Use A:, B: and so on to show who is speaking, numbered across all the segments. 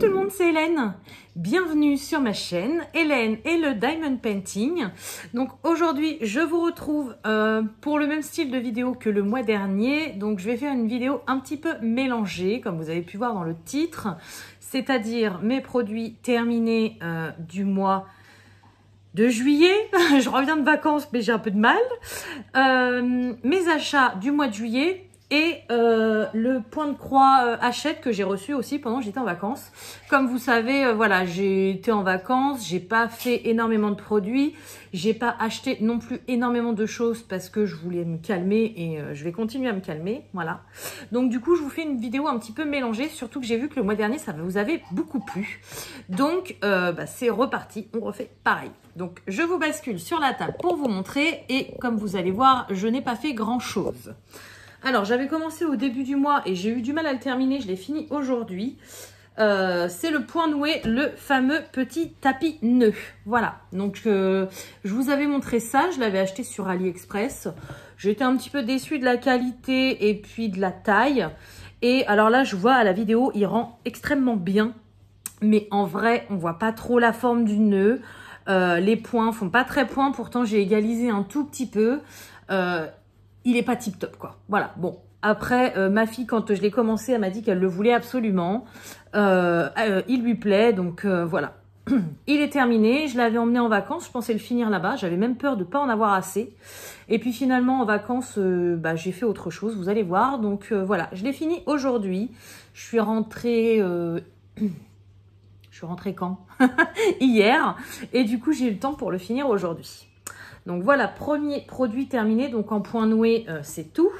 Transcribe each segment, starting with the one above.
A: tout le monde, c'est Hélène. Bienvenue sur ma chaîne, Hélène et le Diamond Painting. Donc aujourd'hui, je vous retrouve pour le même style de vidéo que le mois dernier. Donc je vais faire une vidéo un petit peu mélangée, comme vous avez pu voir dans le titre. C'est-à-dire mes produits terminés du mois de juillet. Je reviens de vacances, mais j'ai un peu de mal. Mes achats du mois de juillet. Et le point de croix Hachette que j'ai reçu aussi pendant que j'étais en vacances. Comme vous savez, voilà, j'ai été en vacances, j'ai pas fait énormément de produits, j'ai pas acheté non plus énormément de choses parce que je voulais me calmer et je vais continuer à me calmer, voilà. Donc du coup, je vous fais une vidéo un petit peu mélangée, surtout que j'ai vu que le mois dernier, ça vous avait beaucoup plu. Donc c'est reparti, on refait pareil. Donc je vous bascule sur la table pour vous montrer et comme vous allez voir, je n'ai pas fait grand chose. Alors, j'avais commencé au début du mois et j'ai eu du mal à le terminer. Je l'ai fini aujourd'hui. C'est le point noué, le fameux petit tapis nœud. Voilà. Donc, je vous avais montré ça. Je l'avais acheté sur AliExpress. J'étais un petit peu déçue de la qualité et puis de la taille. Et alors là, je vois à la vidéo, il rend extrêmement bien. Mais en vrai, on voit pas trop la forme du nœud. Les points font pas très point. Pourtant, j'ai égalisé un tout petit peu. Il est pas tip top quoi. Voilà, bon. Après, ma fille, quand je l'ai commencé, elle m'a dit qu'elle le voulait absolument. Il lui plaît, donc voilà. Il est terminé, je l'avais emmené en vacances, je pensais le finir là-bas. J'avais même peur de ne pas en avoir assez. Et puis finalement, en vacances, j'ai fait autre chose, vous allez voir. Donc voilà, je l'ai fini aujourd'hui. Je suis rentrée... Je suis rentrée quand? Hier. Et du coup, j'ai eu le temps pour le finir aujourd'hui. Donc voilà, premier produit terminé, donc en point noué, c'est tout.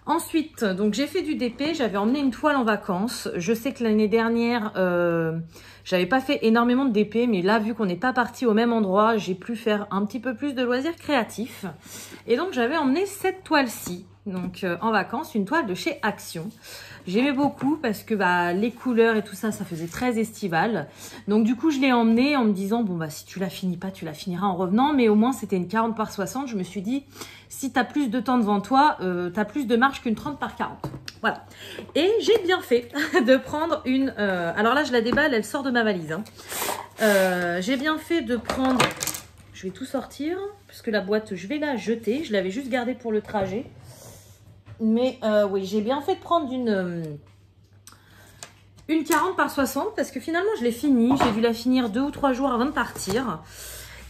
A: Ensuite, donc j'ai fait du DP, j'avais emmené une toile en vacances. Je sais que l'année dernière, j'avais pas fait énormément de DP, mais là, vu qu'on n'est pas parti au même endroit, j'ai pu faire un petit peu plus de loisirs créatifs. Et donc, j'avais emmené cette toile-ci, donc en vacances, une toile de chez Action. J'aimais beaucoup parce que les couleurs et tout ça, ça faisait très estival. Donc du coup, je l'ai emmenée en me disant, bon si tu la finis pas, tu la finiras en revenant. Mais au moins, c'était une 40 par 60. Je me suis dit, si tu as plus de temps devant toi, tu as plus de marge qu'une 30 par 40. Voilà. Et j'ai bien fait de prendre une... alors là, je la déballe, elle sort de ma valise. Hein. J'ai bien fait de prendre... Je vais tout sortir, parce que la boîte, je vais la jeter. Je l'avais juste gardée pour le trajet. Mais oui, j'ai bien fait de prendre une 40 par 60 parce que finalement, je l'ai fini. J'ai dû la finir 2 ou 3 jours avant de partir.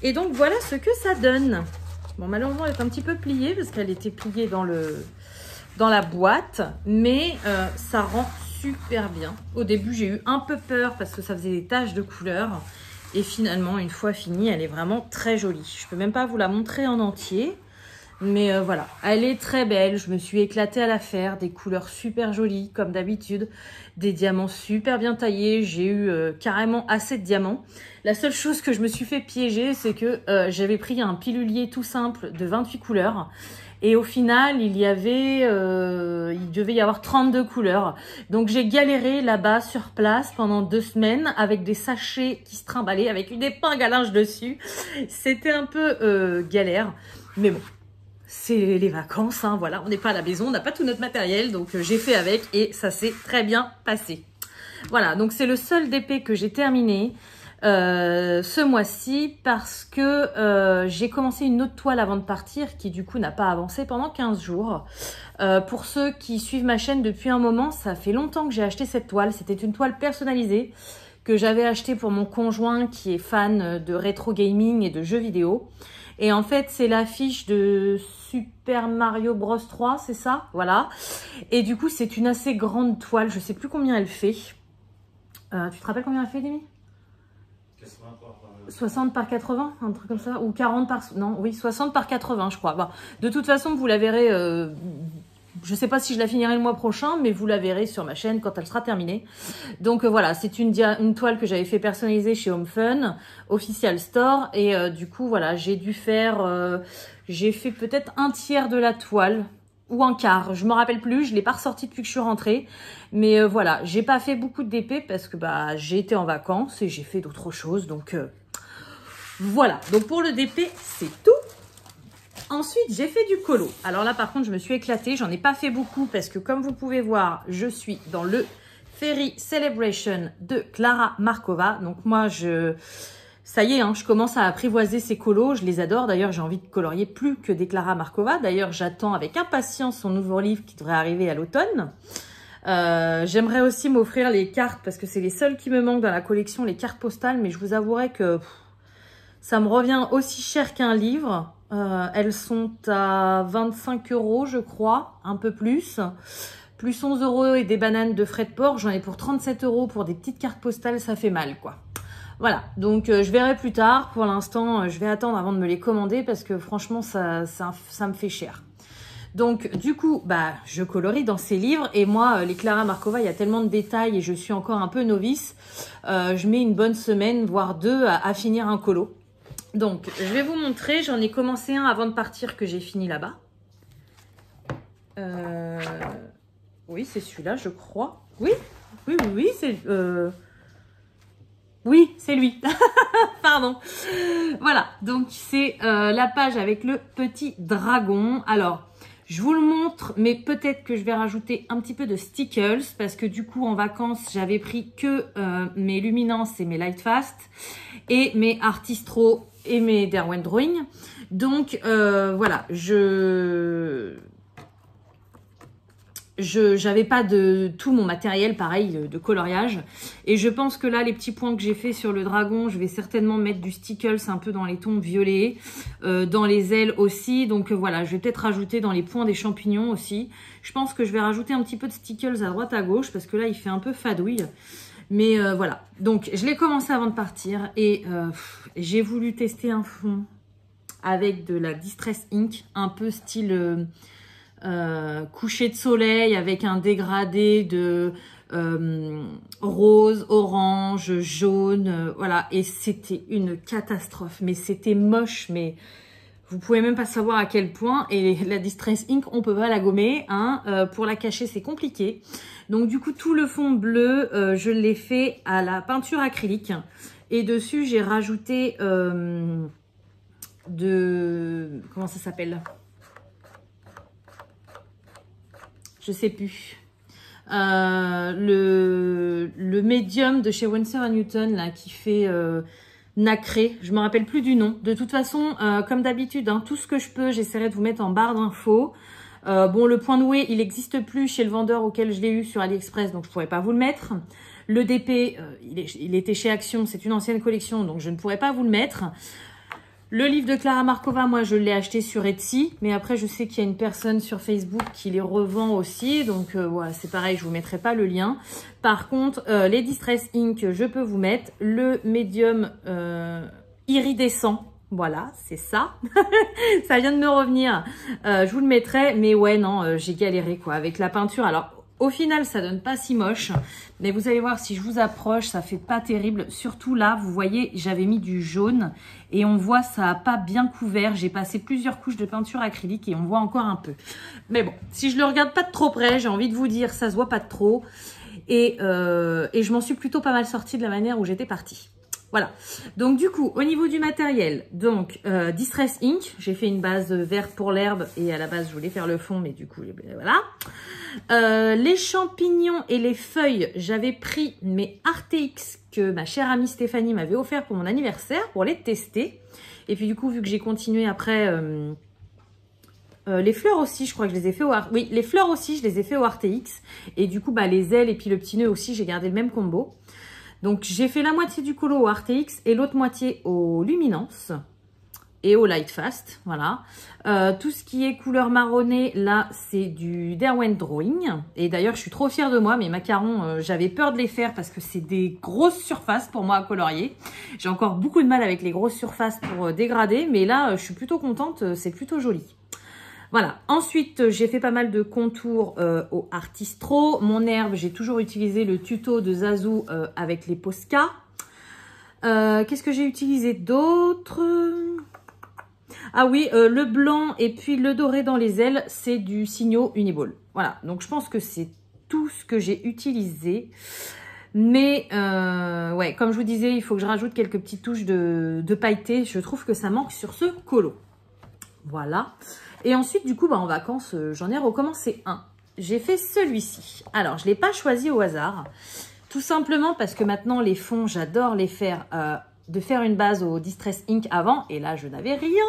A: Et donc, voilà ce que ça donne. Bon, malheureusement, elle est un petit peu pliée parce qu'elle était pliée dans la boîte. Mais ça rend super bien. Au début, j'ai eu un peu peur parce que ça faisait des taches de couleur. Et finalement, une fois finie, elle est vraiment très jolie. Je ne peux même pas vous la montrer en entier. Mais voilà, elle est très belle, je me suis éclatée à la faire, des couleurs super jolies comme d'habitude, des diamants super bien taillés, j'ai eu carrément assez de diamants. La seule chose que je me suis fait piéger, c'est que j'avais pris un pilulier tout simple de 28 couleurs et au final, il devait y avoir 32 couleurs. Donc j'ai galéré là-bas sur place pendant 2 semaines avec des sachets qui se trimballaient avec une épingle à linge dessus. C'était un peu galère, mais bon. C'est les vacances, hein, voilà, on n'est pas à la maison, on n'a pas tout notre matériel, donc j'ai fait avec et ça s'est très bien passé. Voilà, donc c'est le seul DP que j'ai terminé ce mois-ci parce que j'ai commencé une autre toile avant de partir qui du coup n'a pas avancé pendant 15 jours. Pour ceux qui suivent ma chaîne depuis un moment, ça fait longtemps que j'ai acheté cette toile, c'était une toile personnalisée que j'avais achetée pour mon conjoint qui est fan de rétro gaming et de jeux vidéo. Et en fait, c'est l'affiche de Super Mario Bros 3, c'est ça? Voilà. Et du coup, c'est une assez grande toile. Je sais plus combien elle fait. Tu te rappelles combien elle fait, Demi? 60 par 80, un truc comme ça? Ou 40 par... Non, oui, 60 par 80, je crois. Bon, de toute façon, vous la verrez... je ne sais pas si je la finirai le mois prochain, mais vous la verrez sur ma chaîne quand elle sera terminée. Donc voilà, c'est une toile que j'avais fait personnaliser chez Home Fun, Official Store. Et du coup, voilà, j'ai dû faire... j'ai fait peut-être un tiers de la toile, ou un quart, je ne me rappelle plus, je ne l'ai pas ressortie depuis que je suis rentrée. Mais voilà, j'ai pas fait beaucoup de DP parce que j'ai été en vacances et j'ai fait d'autres choses. Donc voilà, donc pour le DP, c'est tout. Ensuite, j'ai fait du colo. Alors là, par contre, je me suis éclatée. J'en ai pas fait beaucoup parce que, comme vous pouvez voir, je suis dans le Fairy Celebration de Klara Markova. Donc moi, ça y est, hein, je commence à apprivoiser ces colos. Je les adore. D'ailleurs, j'ai envie de colorier plus que des Klara Markova. D'ailleurs, j'attends avec impatience son nouveau livre qui devrait arriver à l'automne. J'aimerais aussi m'offrir les cartes parce que c'est les seules qui me manquent dans la collection, les cartes postales. Mais je vous avouerai que ça me revient aussi cher qu'un livre. Elles sont à 25 € je crois, un peu plus. Plus 11 € et des bananes de frais de port. J'en ai pour 37 € pour des petites cartes postales, ça fait mal quoi. Voilà, donc je verrai plus tard. Pour l'instant, je vais attendre avant de me les commander parce que franchement, ça me fait cher. Donc du coup, bah, je colorie dans ces livres. Et moi, les Klara Markova, il y a tellement de détails et je suis encore un peu novice. Je mets une bonne semaine, voire deux, à finir un colo. Donc, je vais vous montrer. J'en ai commencé un avant de partir que j'ai fini là-bas. Oui, c'est celui-là, je crois. Oui, c'est... Oui, c'est lui. Pardon. Voilà, donc c'est la page avec le petit dragon. Alors, je vous le montre, mais peut-être que je vais rajouter un petit peu de stickers parce que du coup, en vacances, j'avais pris que mes Luminance et mes Lightfast et mes Artistro et mes Derwent Drawing. Donc, voilà, j'avais pas de tout mon matériel pareil de coloriage et je pense que là les petits points que j'ai fait sur le dragon, je vais certainement mettre du stickles un peu dans les tons violets, dans les ailes aussi. Donc voilà, je vais peut-être rajouter dans les points des champignons aussi. Je pense que je vais rajouter un petit peu de stickles à droite à gauche parce que là il fait un peu fadouille. Mais voilà, donc je l'ai commencé avant de partir et j'ai voulu tester un fond avec de la Distress Ink, un peu style coucher de soleil avec un dégradé de rose, orange, jaune, voilà. Et c'était une catastrophe, mais c'était moche, mais vous pouvez même pas savoir à quel point. Et la Distress Ink, on peut pas la gommer, hein. Pour la cacher, c'est compliqué. Donc du coup, tout le fond bleu, je l'ai fait à la peinture acrylique. Et dessus, j'ai rajouté comment ça s'appelle ? Je sais plus. Le médium de chez Winsor & Newton là qui fait nacré. Je me rappelle plus du nom. De toute façon, comme d'habitude, hein, tout ce que je peux, j'essaierai de vous mettre en barre d'infos. Bon, le point noué, il n'existe plus chez le vendeur auquel je l'ai eu sur AliExpress, donc je pourrais pas vous le mettre. Le DP, il était chez Action, c'est une ancienne collection, donc je ne pourrais pas vous le mettre. Le livre de Klara Markova, moi, je l'ai acheté sur Etsy. Mais après, je sais qu'il y a une personne sur Facebook qui les revend aussi. Donc, voilà, c'est pareil, je vous mettrai pas le lien. Par contre, les Distress Ink, je peux vous mettre. Le médium iridescent, voilà, c'est ça. Ça vient de me revenir. Je vous le mettrai. Mais ouais, non, j'ai galéré, quoi, avec la peinture. Alors, au final, ça donne pas si moche. Mais vous allez voir, si je vous approche, ça fait pas terrible. Surtout là, vous voyez, j'avais mis du jaune. Et on voit, ça a pas bien couvert. J'ai passé plusieurs couches de peinture acrylique et on voit encore un peu. Mais bon, si je le regarde pas de trop près, j'ai envie de vous dire, ça se voit pas de trop. Et je m'en suis plutôt pas mal sortie de la manière où j'étais partie. Voilà, donc du coup, au niveau du matériel, donc Distress Ink, j'ai fait une base verte pour l'herbe et à la base, je voulais faire le fond, mais du coup, voilà. Les champignons et les feuilles, j'avais pris mes Arteix que ma chère amie Stéphanie m'avait offert pour mon anniversaire pour les tester. Et puis du coup, vu que j'ai continué après... les fleurs aussi, je crois que je les ai fait au Arteix. Oui, les fleurs aussi, je les ai fait au Arteix. Et du coup, bah, les ailes et puis le petit nœud aussi, j'ai gardé le même combo. Donc, j'ai fait la moitié du colo au Arteix et l'autre moitié au Luminance et au Lightfast. Voilà. Tout ce qui est couleur marronnée, là, c'est du Derwent Drawing. Et d'ailleurs, je suis trop fière de moi. Mes macarons, j'avais peur de les faire parce que c'est des grosses surfaces pour moi à colorier. J'ai encore beaucoup de mal avec les grosses surfaces pour dégrader. Mais là, je suis plutôt contente. C'est plutôt joli. Voilà, ensuite j'ai fait pas mal de contours au Artistro. Mon herbe, j'ai toujours utilisé le tuto de Zazu avec les Posca. Qu'est-ce que j'ai utilisé d'autre? Ah oui, le blanc et puis le doré dans les ailes, c'est du Signo Uniball. Voilà, donc je pense que c'est tout ce que j'ai utilisé. Mais ouais, comme je vous disais, il faut que je rajoute quelques petites touches de pailleté. Je trouve que ça manque sur ce colo. Voilà. Et ensuite, du coup, bah, en vacances, j'en ai recommencé un. j'ai fait celui-ci. Alors, je ne l'ai pas choisi au hasard. Tout simplement parce que maintenant, les fonds, j'adore les faire, de faire une base au Distress Ink avant. Et là, je n'avais rien.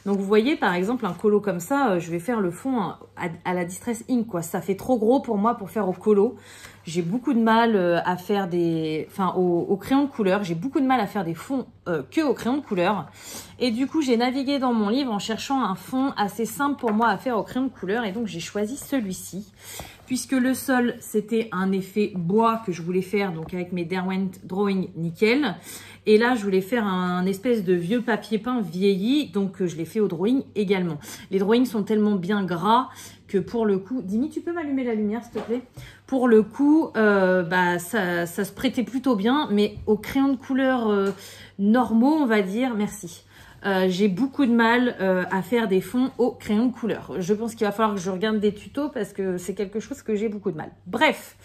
A: Donc, vous voyez, par exemple, un colo comme ça, je vais faire le fond à la Distress Ink, quoi. Ça fait trop gros pour moi pour faire au colo. J'ai beaucoup de mal à faire des... Enfin, au crayon de couleur. J'ai beaucoup de mal à faire des fonds que au crayon de couleur. Et du coup, j'ai navigué dans mon livre en cherchant un fond assez simple pour moi à faire au crayon de couleur. Et donc, j'ai choisi celui-ci. Puisque le sol, c'était un effet bois que je voulais faire, donc avec mes Derwent Drawing nickel. Et là, je voulais faire un espèce de vieux papier peint vieilli, donc je l'ai fait au drawing également. Les drawings sont tellement bien gras que pour le coup... Dimi, tu peux m'allumer la lumière, s'il te plaît? Pour le coup, ça se prêtait plutôt bien, mais au crayon de couleur normaux, on va dire, merci. J'ai beaucoup de mal à faire des fonds au crayon de couleur. Je pense qu'il va falloir que je regarde des tutos parce que c'est quelque chose que j'ai beaucoup de mal. Bref,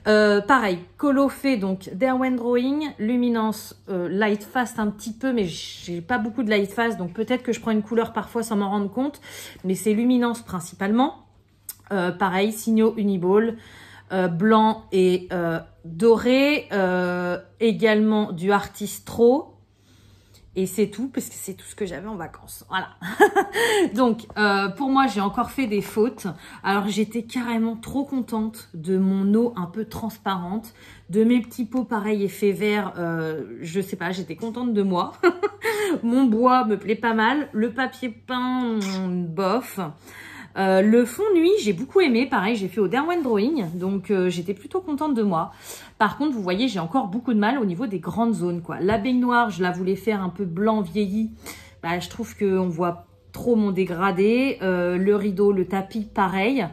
A: pareil, colo fait donc Derwent Drawing, luminance light fast un petit peu, mais j'ai pas beaucoup de light fast, donc peut-être que je prends une couleur parfois sans m'en rendre compte, mais c'est luminance principalement. Pareil, signaux Uniball, blanc et doré, également du Artistro. Et c'est tout, parce que c'est tout ce que j'avais en vacances. Voilà. Donc, pour moi, j'ai encore fait des fautes. Alors, j'étais carrément trop contente de mon eau un peu transparente, de mes petits pots pareil effet vert. Je sais pas, j'étais contente de moi. Mon bois me plaît pas mal. Le papier peint, bof. Le fond nuit, j'ai beaucoup aimé. Pareil, j'ai fait au Derwent Drawing, donc j'étais plutôt contente de moi. Par contre, vous voyez, j'ai encore beaucoup de mal au niveau des grandes zones, quoi. La baignoire, je la voulais faire un peu blanc vieilli. Bah, je trouve qu'on voit trop mon dégradé. Le rideau, le tapis, pareil.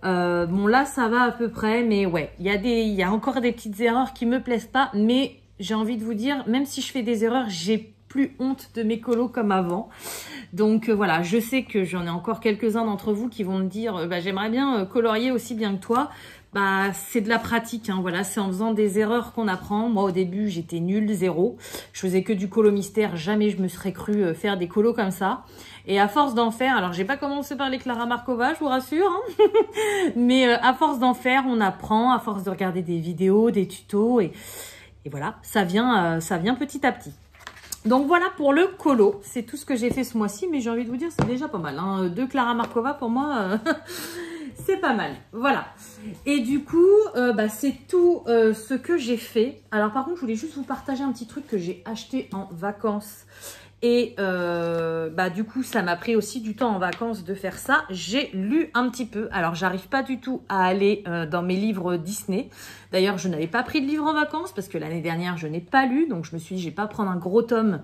A: Bon, là, ça va à peu près, mais ouais, il y a encore des petites erreurs qui me plaisent pas. Mais j'ai envie de vous dire, même si je fais des erreurs, j'ai plus honte de mes colos comme avant. Donc voilà, je sais que j'en ai encore quelques-uns d'entre vous qui vont me dire j'aimerais bien colorier aussi bien que toi. Bah, c'est de la pratique, hein, voilà, c'est en faisant des erreurs qu'on apprend. Moi, au début, j'étais nulle, zéro. Je faisais que du colo mystère, jamais je me serais cru faire des colos comme ça. Et à force d'en faire, alors j'ai pas commencé par les Clara Markova, je vous rassure, hein, mais à force d'en faire, on apprend, à force de regarder des vidéos, des tutos, et voilà, ça vient petit à petit. Donc voilà pour le colo, c'est tout ce que j'ai fait ce mois-ci, mais j'ai envie de vous dire, c'est déjà pas mal. Hein. De Clara Markova, pour moi, c'est pas mal. Voilà. Et du coup, c'est tout ce que j'ai fait. Alors par contre, je voulais juste vous partager un petit truc que j'ai acheté en vacances. Et du coup, ça m'a pris aussi du temps en vacances de faire ça. J'ai lu un petit peu. Alors, j'arrive pas du tout à aller dans mes livres Disney. D'ailleurs, je n'avais pas pris de livre en vacances parce que l'année dernière, je n'ai pas lu. Donc, je me suis dit, je vais pas prendre un gros tome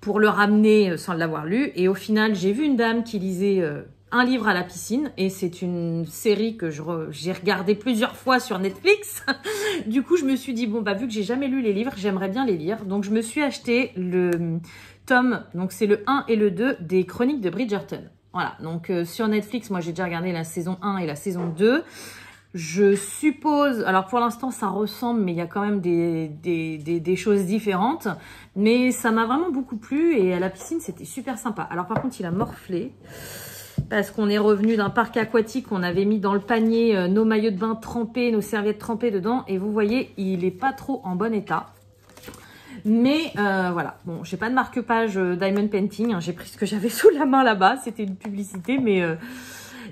A: pour le ramener sans l'avoir lu. Et au final, j'ai vu une dame qui lisait un livre à la piscine. Et c'est une série que j'ai regardée plusieurs fois sur Netflix. Du coup, je me suis dit, bon, vu que j'ai jamais lu les livres, j'aimerais bien les lire. Donc, je me suis acheté le tome, donc c'est le 1 et le 2 des Chroniques de Bridgerton. Voilà, donc sur Netflix, moi j'ai déjà regardé la saison 1 et la saison 2. Je suppose, alors pour l'instant ça ressemble, mais il y a quand même des choses différentes. Mais ça m'a vraiment beaucoup plu et à la piscine c'était super sympa. Alors par contre il a morflé. Parce qu'on est revenu d'un parc aquatique, on avait mis dans le panier nos maillots de bain trempés, nos serviettes trempées dedans. Et vous voyez, il n'est pas trop en bon état. Mais voilà, bon, j'ai pas de marque-page Diamond Painting, hein, j'ai pris ce que j'avais sous la main là-bas, c'était une publicité,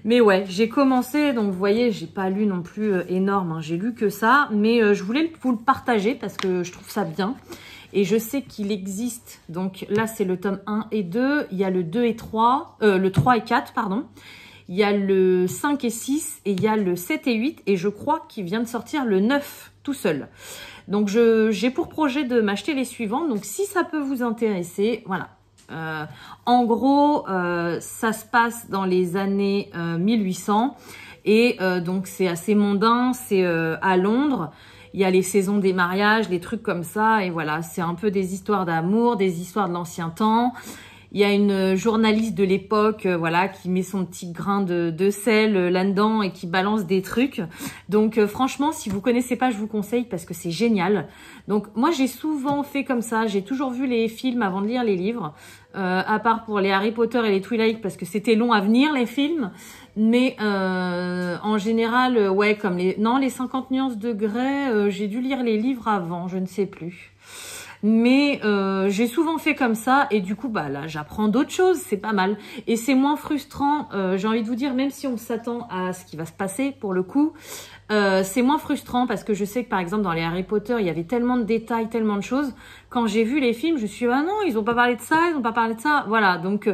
A: mais ouais, j'ai commencé, donc vous voyez, j'ai pas lu non plus énorme, hein, j'ai lu que ça, mais je voulais vous le partager parce que je trouve ça bien. Et je sais qu'il existe, donc là c'est le tome 1 et 2, il y a le 2 et 3, le 3 et 4, pardon. Il y a le 5 et 6 et il y a le 7 et 8 et je crois qu'il vient de sortir le 9 tout seul. Donc j'ai pour projet de m'acheter les suivants, donc si ça peut vous intéresser, voilà. En gros, ça se passe dans les années 1800 et donc c'est assez mondain, c'est à Londres. Il y a les saisons des mariages, des trucs comme ça et voilà, c'est un peu des histoires d'amour, des histoires de l'ancien temps. Il y a une journaliste de l'époque, voilà, qui met son petit grain de sel là-dedans et qui balance des trucs. Donc franchement, si vous connaissez pas, je vous conseille parce que c'est génial. Donc moi, j'ai souvent fait comme ça. J'ai toujours vu les films avant de lire les livres, à part pour les Harry Potter et les Twilight parce que c'était long à venir les films. Mais en général, ouais, comme les 50 nuances de grès, j'ai dû lire les livres avant, je ne sais plus. Mais j'ai souvent fait comme ça et du coup, bah là, j'apprends d'autres choses, c'est pas mal. Et c'est moins frustrant, j'ai envie de vous dire, même si on s'attend à ce qui va se passer pour le coup, c'est moins frustrant parce que je sais que par exemple dans les Harry Potter, il y avait tellement de détails, tellement de choses. Quand j'ai vu les films, je me suis dit, ah non, ils ont pas parlé de ça, ils ont pas parlé de ça. Voilà, donc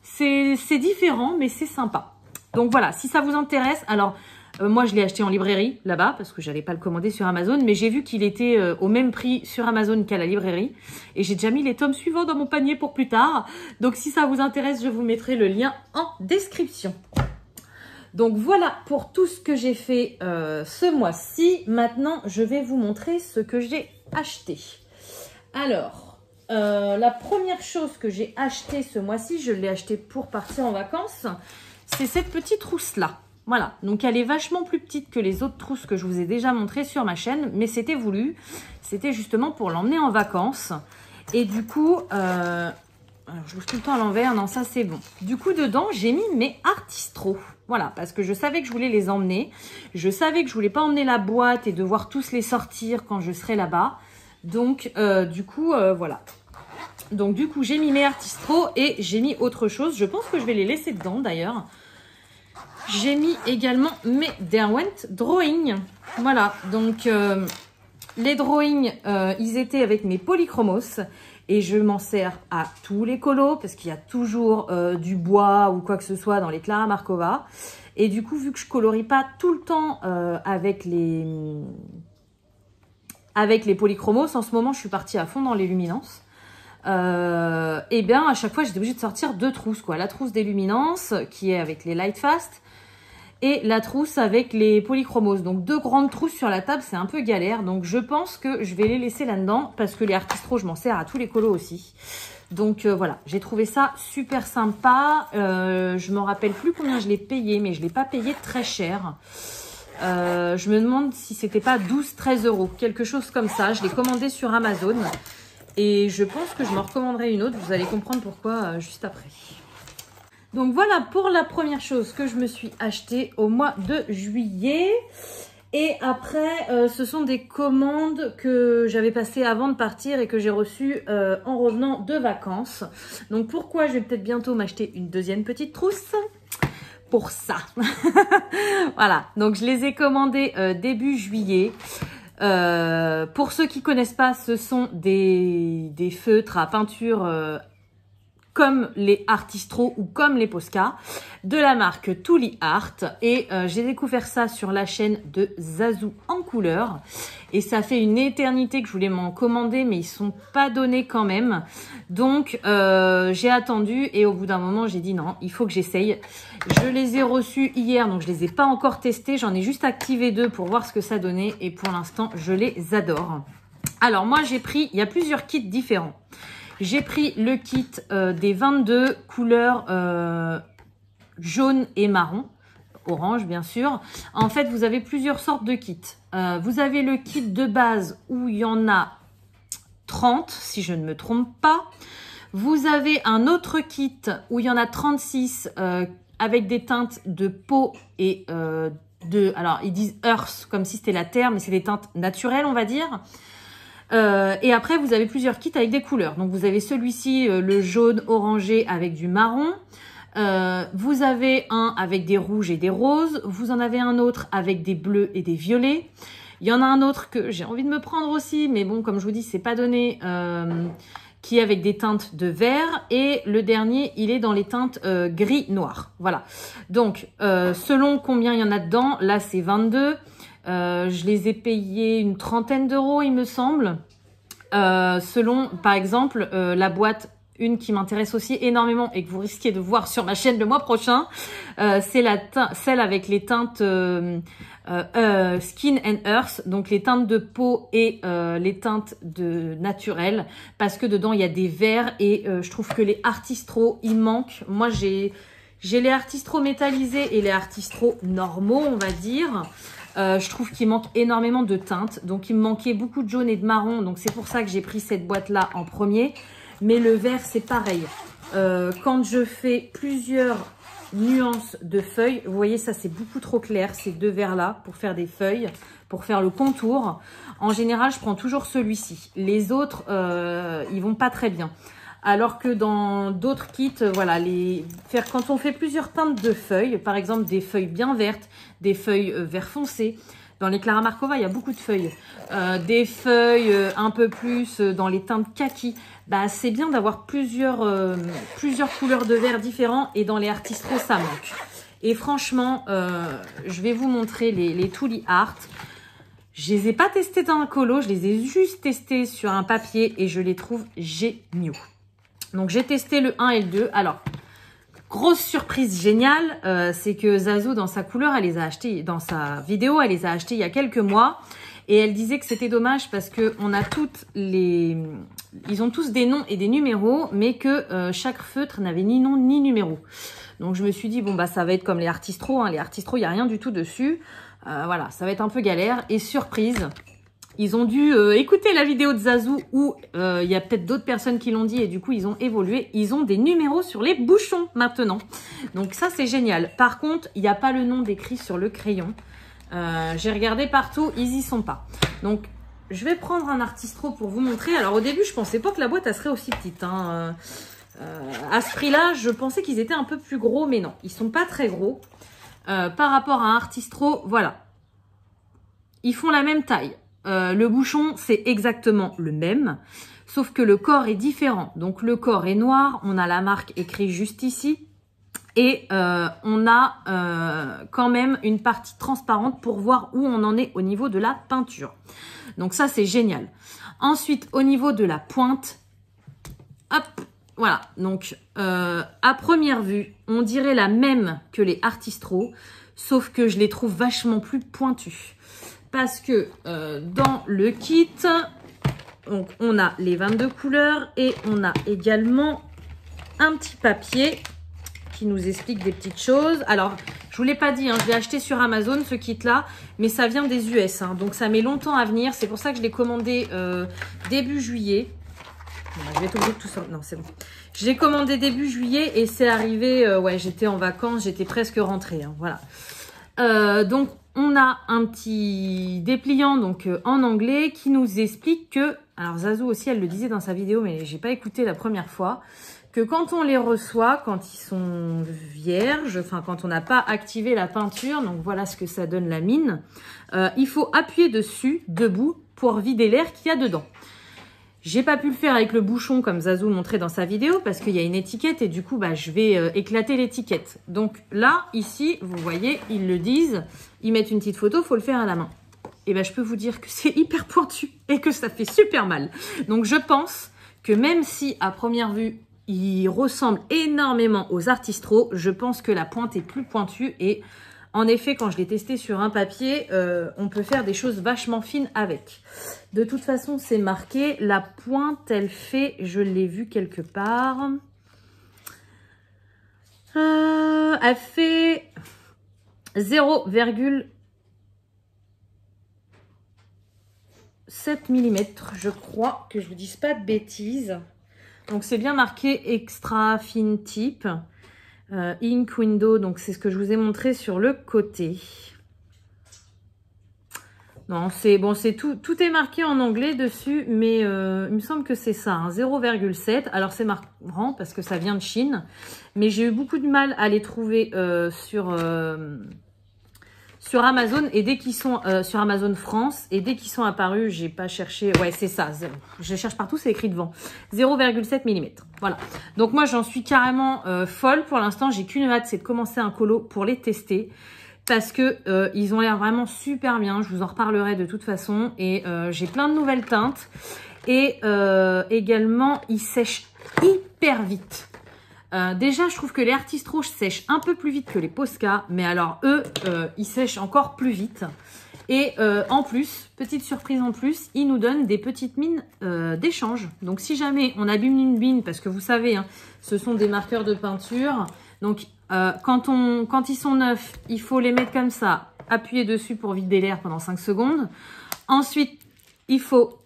A: c'est différent, mais c'est sympa. Donc voilà, si ça vous intéresse, alors moi je l'ai acheté en librairie là-bas parce que j'allais pas le commander sur Amazon, mais j'ai vu qu'il était au même prix sur Amazon qu'à la librairie et j'ai déjà mis les tomes suivants dans mon panier pour plus tard. Donc si ça vous intéresse, je vous mettrai le lien en description. Donc voilà pour tout ce que j'ai fait ce mois-ci. Maintenant, je vais vous montrer ce que j'ai acheté. Alors, la première chose que j'ai acheté ce mois-ci, je l'ai acheté pour partir en vacances, c'est cette petite trousse-là. Voilà, donc elle est vachement plus petite que les autres trousses que je vous ai déjà montrées sur ma chaîne, mais c'était voulu. C'était justement pour l'emmener en vacances. Et du coup, alors je bouge tout le temps à l'envers, non ça c'est bon. Du coup dedans, j'ai mis mes Artistro. Voilà, parce que je savais que je voulais les emmener. Je savais que je voulais pas emmener la boîte et devoir tous les sortir quand je serai là-bas. Donc du coup, voilà. Donc du coup, j'ai mis mes Artistro et j'ai mis autre chose. Je pense que je vais les laisser dedans d'ailleurs. J'ai mis également mes Derwent Drawing. Voilà, donc les drawings, ils étaient avec mes polychromos. Et je m'en sers à tous les colos parce qu'il y a toujours du bois ou quoi que ce soit dans les Clara Markova. Et du coup, vu que je colorie pas tout le temps avec les polychromos, en ce moment, je suis partie à fond dans les luminances. Et bien, à chaque fois, j'étais obligée de sortir deux trousses, quoi. La trousse des luminances qui est avec les Lightfast et la trousse avec les polychromos. Donc deux grandes trousses sur la table, c'est un peu galère. Donc je pense que je vais les laisser là-dedans parce que les Artistro, je m'en sers à tous les colos aussi. Donc voilà, j'ai trouvé ça super sympa. Je me rappelle plus combien je l'ai payé, mais je l'ai pas payé très cher. Je me demande si c'était pas 12-13 €, quelque chose comme ça. Je l'ai commandé sur Amazon et je pense que je m'en recommanderai une autre. Vous allez comprendre pourquoi juste après. Donc voilà pour la première chose que je me suis achetée au mois de juillet. Et après, ce sont des commandes que j'avais passées avant de partir et que j'ai reçues en revenant de vacances. Donc pourquoi je vais peut-être bientôt m'acheter une deuxième petite trousse? Pour ça. Voilà, donc je les ai commandées début juillet. Pour ceux qui ne connaissent pas, ce sont des feutres à peinture comme les Artistro ou comme les Posca de la marque Tuli Art. Et j'ai découvert ça sur la chaîne de Zazou en couleur. Et ça fait une éternité que je voulais m'en commander, mais ils sont pas donnés quand même. Donc j'ai attendu et au bout d'un moment, j'ai dit non, il faut que j'essaye. Je les ai reçus hier, donc je les ai pas encore testés. J'en ai juste activé deux pour voir ce que ça donnait. Et pour l'instant, je les adore. Alors moi, j'ai pris, il y a plusieurs kits différents. J'ai pris le kit des 22 couleurs jaune et marron, orange bien sûr. En fait, vous avez plusieurs sortes de kits. Vous avez le kit de base où il y en a 30, si je ne me trompe pas. Vous avez un autre kit où il y en a 36 avec des teintes de peau et alors ils disent Earth comme si c'était la terre, mais c'est des teintes naturelles, on va dire. Et après, vous avez plusieurs kits avec des couleurs. Donc, vous avez celui-ci, le jaune orangé avec du marron. Vous avez un avec des rouges et des roses. Vous en avez un autre avec des bleus et des violets. Il y en a un autre que j'ai envie de me prendre aussi. Mais bon, comme je vous dis, c'est pas donné. Qui est avec des teintes de vert. Et le dernier, il est dans les teintes gris-noir. Voilà. Donc, selon combien il y en a dedans, là, c'est 22. Je les ai payés une trentaine d'euros, il me semble. Selon, par exemple, la boîte, une qui m'intéresse aussi énormément et que vous risquez de voir sur ma chaîne le mois prochain, c'est celle avec les teintes Skin and Earth, donc les teintes de peau et les teintes naturelles, parce que dedans, il y a des verts et je trouve que les Artistro, il manque. Moi, j'ai les Artistro métallisés et les Artistro normaux, on va dire. Je trouve qu'il manque énormément de teintes. Donc, il me manquait beaucoup de jaune et de marron. Donc, c'est pour ça que j'ai pris cette boîte-là en premier. Mais le vert, c'est pareil. Quand je fais plusieurs nuances de feuilles. Vous voyez, ça c'est beaucoup trop clair, ces deux verts-là, pour faire des feuilles, pour faire le contour. En général, je prends toujours celui-ci. Les autres, ils vont pas très bien. Alors que dans d'autres kits, voilà, quand on fait plusieurs teintes de feuilles, par exemple des feuilles bien vertes, des feuilles vert foncé. Dans les Clara Markova, il y a beaucoup de feuilles. Des feuilles un peu plus dans les teintes kaki. Bah, c'est bien d'avoir plusieurs couleurs de vert différents. Et dans les Artistro, ça manque. Et franchement, je vais vous montrer les Tuli Art. Je les ai pas testés dans un colo. Je les ai juste testés sur un papier. Et je les trouve géniaux. Donc, j'ai testé le 1 et le 2. Alors, grosse surprise géniale, c'est que Zazu, dans sa couleur, elle les a achetés, dans sa vidéo, elle les a achetés il y a quelques mois. Et elle disait que c'était dommage parce que ils ont tous des noms et des numéros, mais que chaque feutre n'avait ni nom ni numéro. Donc, je me suis dit, bon, bah, ça va être comme les Artistro. Hein. Les Artistro, il n'y a rien du tout dessus. Voilà, ça va être un peu galère. Et surprise, ils ont dû écouter la vidéo de Zazu où il y a peut-être d'autres personnes qui l'ont dit et du coup, ils ont évolué. Ils ont des numéros sur les bouchons maintenant. Donc ça, c'est génial. Par contre, il n'y a pas le nom décrit sur le crayon. J'ai regardé partout, ils y sont pas. Donc, je vais prendre un Artistro pour vous montrer. Alors, au début, je pensais pas que la boîte, elle serait aussi petite. Hein. À ce prix-là, je pensais qu'ils étaient un peu plus gros, mais non. Ils sont pas très gros. Par rapport à un Artistro, voilà. Ils font la même taille. Le bouchon, c'est exactement le même, sauf que le corps est différent. Donc, le corps est noir, on a la marque écrite juste ici, et on a quand même une partie transparente pour voir où on en est au niveau de la peinture. Donc, ça, c'est génial. Ensuite, au niveau de la pointe, hop, voilà. Donc, à première vue, on dirait la même que les Artistro, sauf que je les trouve vachement plus pointus. Parce que dans le kit, donc, on a les 22 couleurs et on a également un petit papier qui nous explique des petites choses. Alors, je vous l'ai pas dit, hein, je l'ai acheté sur Amazon ce kit-là, mais ça vient des US. Hein, donc, ça met longtemps à venir. C'est pour ça que je l'ai commandé début juillet. Je vais être obligée de tout sortir. Non, c'est bon. Je l'ai commandé début juillet et c'est arrivé, ouais, j'étais en vacances, j'étais presque rentrée. Hein, voilà. Donc, on a un petit dépliant donc en anglais qui nous explique que, alors Zazu aussi elle le disait dans sa vidéo mais j'ai pas écouté la première fois, que quand on les reçoit, quand ils sont vierges, enfin quand on n'a pas activé la peinture, donc voilà ce que ça donne la mine, il faut appuyer dessus, debout, pour vider l'air qu'il y a dedans. J'ai pas pu le faire avec le bouchon comme Zazu montrait dans sa vidéo parce qu'il y a une étiquette et du coup bah, je vais éclater l'étiquette. Donc là, ici, vous voyez, ils le disent, ils mettent une petite photo, faut le faire à la main. Et ben je peux vous dire que c'est hyper pointu et que ça fait super mal. Donc je pense que même si à première vue, ils ressemblent énormément aux Artistro, je pense que la pointe est plus pointue et en effet, quand je l'ai testé sur un papier, on peut faire des choses vachement fines avec. De toute façon, c'est marqué. La pointe, elle fait, je l'ai vu quelque part. Elle fait 0,7 mm. Je crois que je ne vous dise pas de bêtises. Donc, c'est bien marqué extra fine tip. Ink window, donc c'est ce que je vous ai montré sur le côté. Non, c'est bon, c'est tout est marqué en anglais dessus, mais il me semble que c'est ça, hein, 0,7. Alors c'est marrant parce que ça vient de Chine, mais j'ai eu beaucoup de mal à les trouver sur Amazon et dès qu'ils sont sur Amazon France et dès qu'ils sont apparus, j'ai pas cherché. Ouais, c'est ça. Je cherche partout, c'est écrit devant. 0,7 mm. Voilà. Donc moi, j'en suis carrément folle pour l'instant. J'ai qu'une hâte, c'est de commencer un colo pour les tester parce que ils ont l'air vraiment super bien. Je vous en reparlerai de toute façon et j'ai plein de nouvelles teintes et également ils sèchent hyper vite. Déjà, je trouve que les Artistro sèchent un peu plus vite que les Posca, mais alors eux, ils sèchent encore plus vite. Et en plus, petite surprise en plus, ils nous donnent des petites mines d'échange. Donc si jamais on abîme une mine, parce que vous savez, hein, ce sont des marqueurs de peinture. Donc quand ils sont neufs, il faut les mettre comme ça, appuyer dessus pour vider l'air pendant 5 secondes. Ensuite, il faut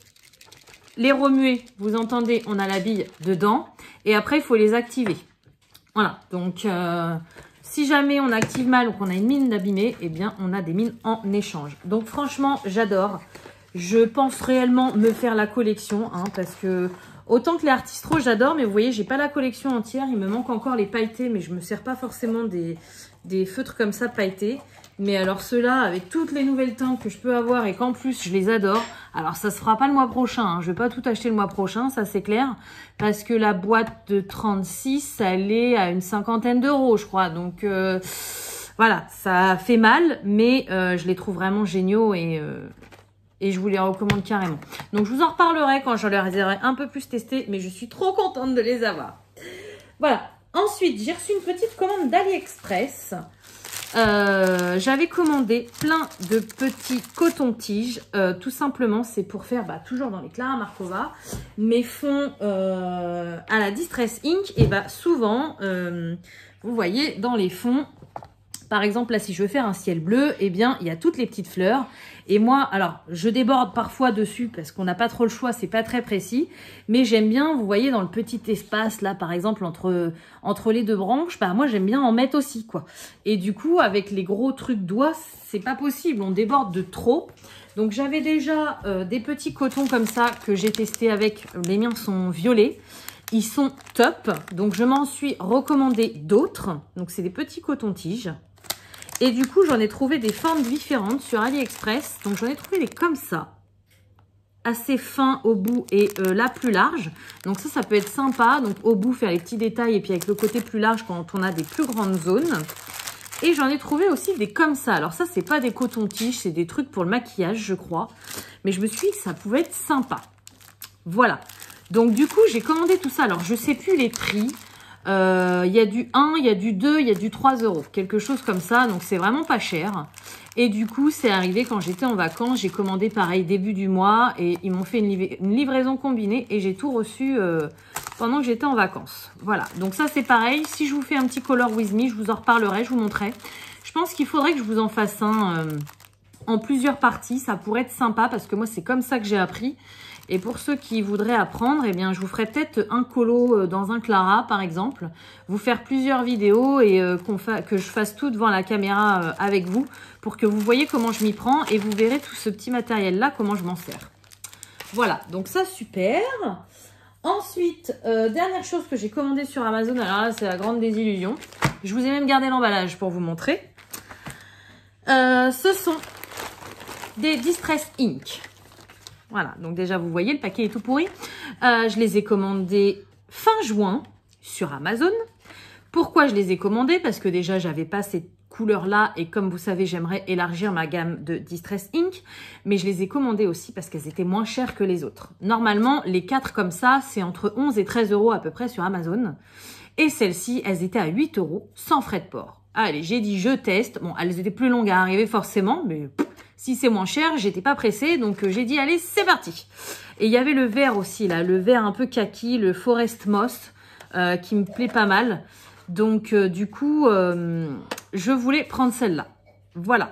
A: les remuer. Vous entendez, on a la bille dedans. Et après, il faut les activer. Voilà, donc Si jamais on active mal ou qu'on a une mine abîmée, eh bien, on a des mines en échange. Donc, franchement, j'adore. Je pense réellement me faire la collection, hein, parce que autant que les Artistro, j'adore, mais vous voyez, j'ai pas la collection entière. Il me manque encore les pailletés, mais je me sers pas forcément des feutres comme ça pailletés. Mais alors ceux-là, avec toutes les nouvelles teintes que je peux avoir et qu'en plus je les adore, alors ça se fera pas le mois prochain, hein. Je vais pas tout acheter le mois prochain, ça c'est clair, parce que la boîte de 36, elle est à une 50aine d'euros, je crois. Donc voilà, ça fait mal, mais je les trouve vraiment géniaux et je vous les recommande carrément. Donc je vous en reparlerai quand je les aurai un peu plus testés, mais je suis trop contente de les avoir. Voilà. Ensuite, j'ai reçu une petite commande d'AliExpress. J'avais commandé plein de petits cotons-tiges. Tout simplement, c'est pour faire, toujours dans les Clara Markova, mes fonds à la Distress Ink. Et souvent, vous voyez, dans les fonds, par exemple, là, si je veux faire un ciel bleu, eh bien, il y a toutes les petites fleurs. Et moi, alors, je déborde parfois dessus parce qu'on n'a pas trop le choix, c'est pas très précis. Mais j'aime bien, vous voyez, dans le petit espace, là, par exemple, entre les deux branches, moi, j'aime bien en mettre aussi, quoi. Et du coup, avec les gros trucs doigts, c'est pas possible, on déborde de trop. Donc, j'avais déjà des petits cotons comme ça que j'ai testé avec. Les miens sont violets. Ils sont top. Donc, je m'en suis recommandé d'autres. Donc, c'est des petits cotons-tiges. Et du coup, j'en ai trouvé des formes différentes sur AliExpress. Donc, j'en ai trouvé des comme ça. Assez fins au bout et la plus large. Donc, ça peut être sympa. Donc, au bout, faire les petits détails. Et puis, avec le côté plus large quand on a des plus grandes zones. Et j'en ai trouvé aussi des comme ça. Alors, ça, c'est pas des cotons-tiges. C'est des trucs pour le maquillage, je crois. Mais je me suis dit que ça pouvait être sympa. Voilà. Donc, du coup, j'ai commandé tout ça. Alors, je sais plus les prix. Il y a du 1, il y a du 2, il y a du 3 euros. Quelque chose comme ça. Donc, c'est vraiment pas cher. Et du coup, c'est arrivé quand j'étais en vacances. J'ai commandé pareil début du mois. Et ils m'ont fait une livraison combinée. Et j'ai tout reçu pendant que j'étais en vacances. Voilà. Donc, ça, c'est pareil. Si je vous fais un petit Color With Me, je vous en reparlerai. Je vous montrerai. Je pense qu'il faudrait que je vous en fasse un en plusieurs parties. Ça pourrait être sympa parce que moi, c'est comme ça que j'ai appris. Et pour ceux qui voudraient apprendre, eh bien, je vous ferai peut-être un colo dans un Clara, par exemple. Vous faire plusieurs vidéos et que je fasse tout devant la caméra avec vous pour que vous voyez comment je m'y prends et vous verrez tout ce petit matériel-là, comment je m'en sers. Voilà, donc ça, super. Ensuite, dernière chose que j'ai commandée sur Amazon. Alors là, c'est la grande désillusion. Je vous ai même gardé l'emballage pour vous montrer. Ce sont des Distress Ink. Voilà, donc déjà, vous voyez, le paquet est tout pourri. Je les ai commandés fin juin sur Amazon. Pourquoi je les ai commandés? Parce que déjà, j'avais pas cette couleur-là. Et comme vous savez, j'aimerais élargir ma gamme de Distress Ink. Mais je les ai commandés aussi parce qu'elles étaient moins chères que les autres. Normalement, les 4 comme ça, c'est entre 11 et 13 euros à peu près sur Amazon. Et celles-ci, elles étaient à 8 euros sans frais de port. Allez, j'ai dit, je teste. Bon, elles étaient plus longues à arriver forcément, mais... Si c'est moins cher, j'étais pas pressée, donc j'ai dit allez, c'est parti. Et il y avait le vert aussi là, le vert un peu kaki, le Forest Moss, qui me plaît pas mal. Donc du coup, je voulais prendre celle-là. Voilà.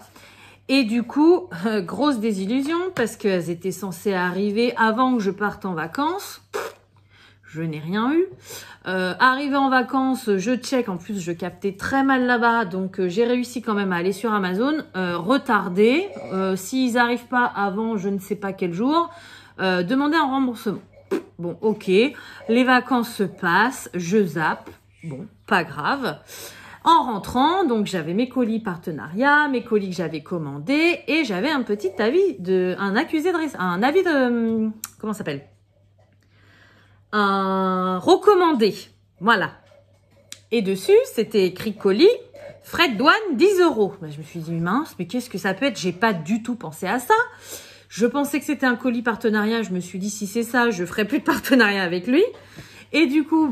A: Et du coup, grosse désillusion parce qu'elles étaient censées arriver avant que je parte en vacances. Je n'ai rien eu. Arrivé en vacances, je check. En plus, je captais très mal là-bas. Donc, j'ai réussi quand même à aller sur Amazon. Retardé. S'ils n'arrivent pas avant je ne sais pas quel jour, demander un remboursement. Bon, ok. Les vacances se passent. Je zappe. Bon, pas grave. En rentrant, donc j'avais mes colis partenariat, mes colis que j'avais commandés. Et j'avais un petit avis un avis de... Comment ça s'appelle? Un recommandé, voilà. Et dessus, c'était écrit colis, frais de douane 10 euros. Je me suis dit, mince, mais qu'est-ce que ça peut être? J'ai pas du tout pensé à ça. Je pensais que c'était un colis partenariat. Je me suis dit, si c'est ça, je ferai plus de partenariat avec lui. Et du coup,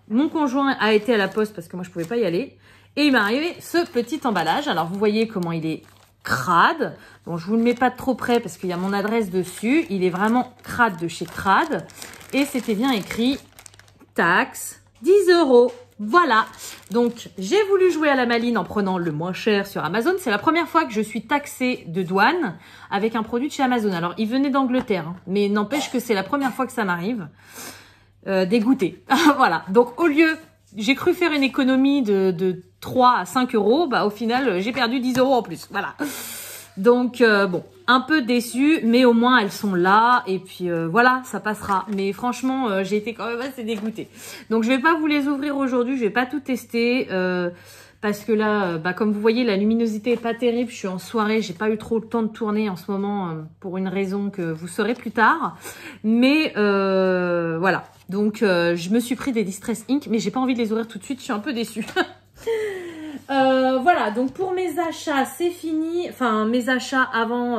A: mon conjoint a été à la poste parce que moi, je pouvais pas y aller. Et il m'est arrivé ce petit emballage. Alors, vous voyez comment il est crade. Bon, je vous le mets pas de trop près parce qu'il y a mon adresse dessus. Il est vraiment crade de chez Crade. Et c'était bien écrit taxe 10 euros. Voilà. Donc, j'ai voulu jouer à la maline en prenant le moins cher sur Amazon. C'est la première fois que je suis taxée de douane avec un produit de chez Amazon. Alors, il venait d'Angleterre, hein, mais n'empêche que c'est la première fois que ça m'arrive. Dégoûtée. Voilà. Donc, au lieu j'ai cru faire une économie de 3 à 5 euros. Bah, au final, j'ai perdu 10 euros en plus. Voilà. Donc, bon, un peu déçue, mais au moins, elles sont là. Et puis, voilà, ça passera. Mais franchement, j'ai été quand même assez dégoûtée. Donc, je vais pas vous les ouvrir aujourd'hui. Je vais pas tout tester. Parce que là, bah, comme vous voyez, la luminosité est pas terrible. Je suis en soirée, j'ai pas eu trop le temps de tourner en ce moment pour une raison que vous saurez plus tard. Mais voilà, donc je me suis pris des Distress Ink, mais j'ai pas envie de les ouvrir tout de suite. Je suis un peu déçue. Voilà, donc pour mes achats, c'est fini. Enfin, mes achats avant